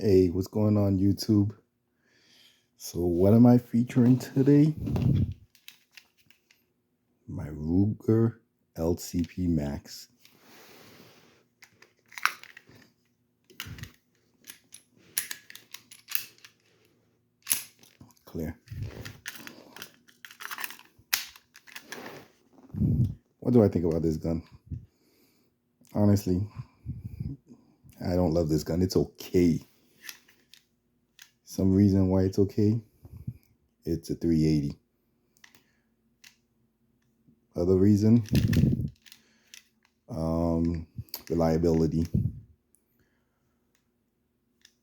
Hey, what's going on YouTube? So what am I featuring today? My Ruger LCP Max. Clear. What do I think about this gun? Honestly, I don't love this gun. It's okay. Some reason why it's okay, it's a 380. Other reason, um, reliability.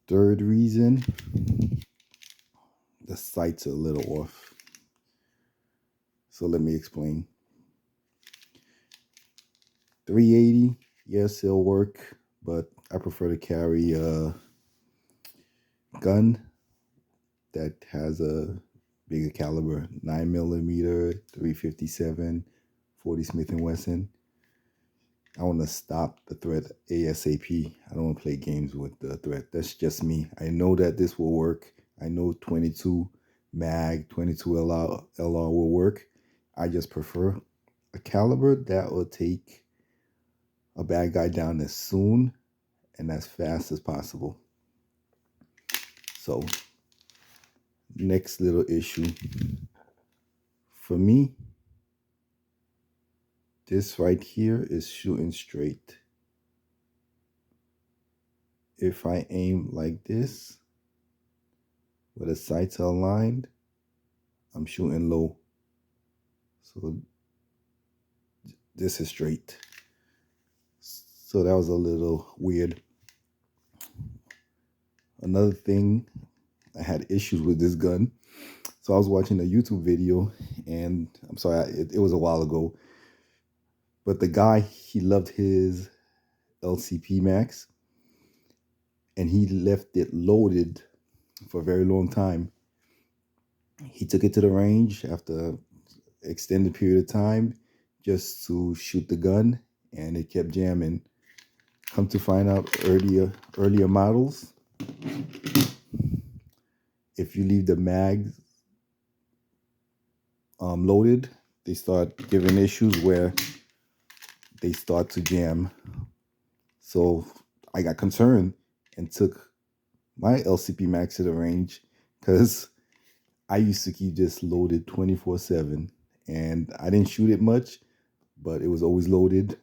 Third reason, the sights are a little off. So let me explain. 380, yes, it'll work, but I prefer to carry a gun that has a bigger caliber, 9mm, 357, 40 Smith & Wesson. I want to stop the threat ASAP. I don't want to play games with the threat. That's just me. I know that this will work. I know 22 mag, 22 LR will work. I just prefer a caliber that will take a bad guy down as soon and as fast as possible. So, next little issue. For me, this right here is shooting straight. If I aim like this, where the sights are aligned, I'm shooting low. So this is straight. So that was a little weird. Another thing, I had issues with this gun. So I was watching a YouTube video, and I'm sorry, it was a while ago, but the guy, he loved his LCP Max, and he left it loaded for a very long time. He took it to the range after extended period of time just to shoot the gun, and it kept jamming. Come to find out, earlier models, if you leave the mags loaded, they start giving issues where they start to jam. So I got concerned and took my LCP Max to the range because I used to keep this loaded 24/7, and I didn't shoot it much, but it was always loaded.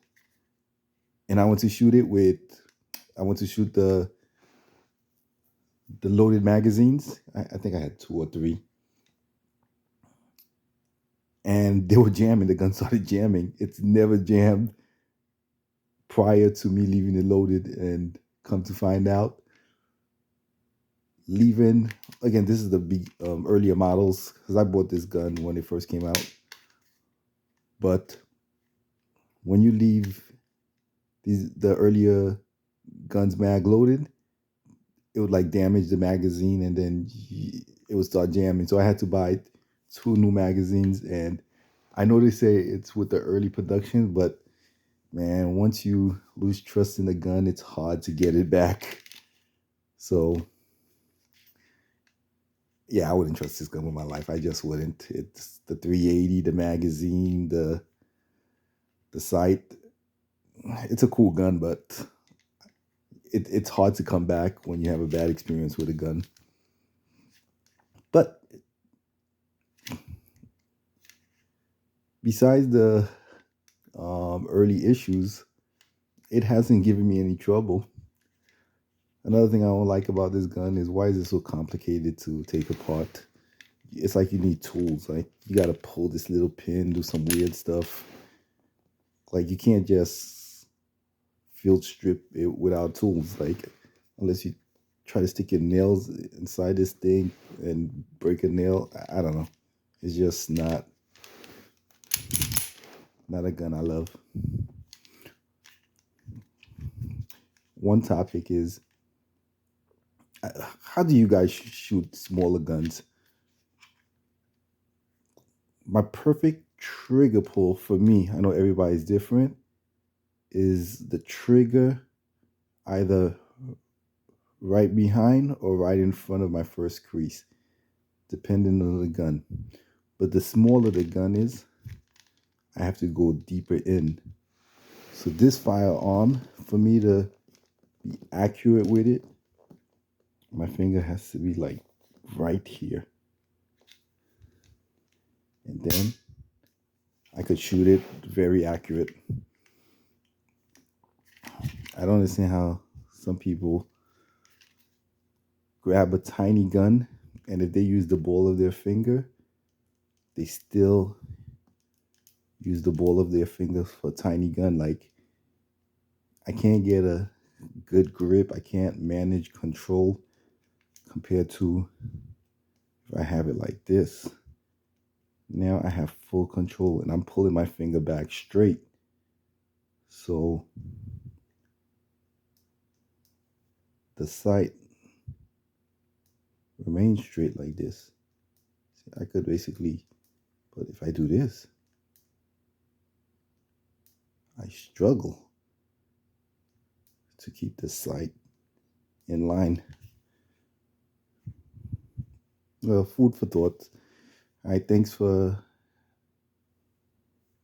And I went to shoot the loaded magazines. I think I had 2 or 3. And they were jamming. The gun started jamming. It's never jammed prior to me leaving it loaded. And come to find out, leaving, again, this is the big earlier models, because I bought this gun when it first came out. But when you leave the earlier guns mag loaded, it would like damage the magazine, and then it would start jamming. So I had to buy 2 new magazines. And I know they say it's with the early production, but man, once you lose trust in the gun, it's hard to get it back. So yeah, I wouldn't trust this gun with my life. I just wouldn't. It's the 380, the magazine, the sight. It's a cool gun, but it's hard to come back when you have a bad experience with a gun. But besides the early issues, it hasn't given me any trouble. Another thing I don't like about this gun is, why is it so complicated to take apart? It's like you need tools. Like, you got to pull this little pin, do some weird stuff. Like, you can't just field strip it without tools. Like, unless you try to stick your nails inside this thing and break a nail. I don't know. It's just not a gun I love. One topic is, how do you guys shoot smaller guns? My perfect trigger pull for me, I know everybody's different, is the trigger either right behind or right in front of my first crease, depending on the gun. But the smaller the gun is, I have to go deeper in. So this firearm, for me to be accurate with it, my finger has to be like right here. And then I could shoot it very accurate. I don't understand how some people grab a tiny gun and if they use the ball of their finger, they still use the ball of their finger for a tiny gun. Like, I can't get a good grip. I can't manage control compared to if I have it like this. Now I have full control and I'm pulling my finger back straight. So the sight remains straight like this. See, I could basically, but if I do this, I struggle to keep the sight in line. Well, food for thought. All right, thanks for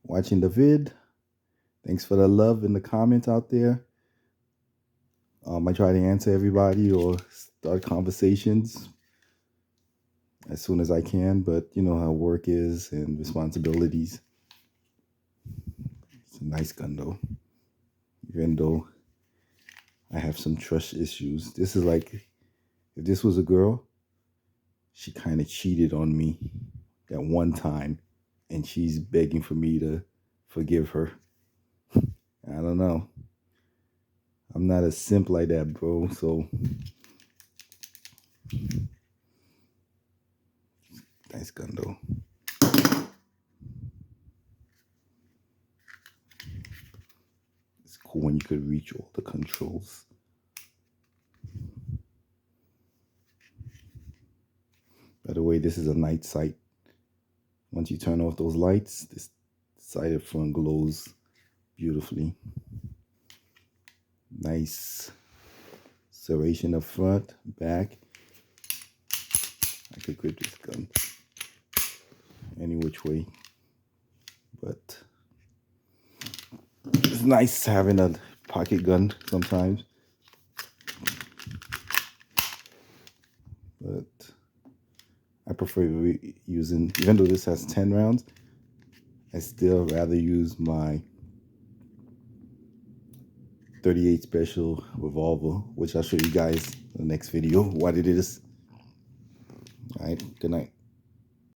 watching the vid. Thanks for the love in the comments out there. I try to answer everybody or start conversations as soon as I can, but you know how work is and responsibilities. It's a nice gun though, even though I have some trust issues. This is like, if this was a girl, she kind of cheated on me that one time and she's begging for me to forgive her. I don't know. I'm not a simp like that, bro. So nice gun though. It's cool when you could reach all the controls. By the way, this is a night sight. Once you turn off those lights, this sight up front glows beautifully. Nice serration up front, back. I could grip this gun any which way, but it's nice having a pocket gun sometimes. But I prefer using, even though this has 10 rounds, I still rather use my 38 special revolver, which I'll show you guys in the next video what it is. All right, good night.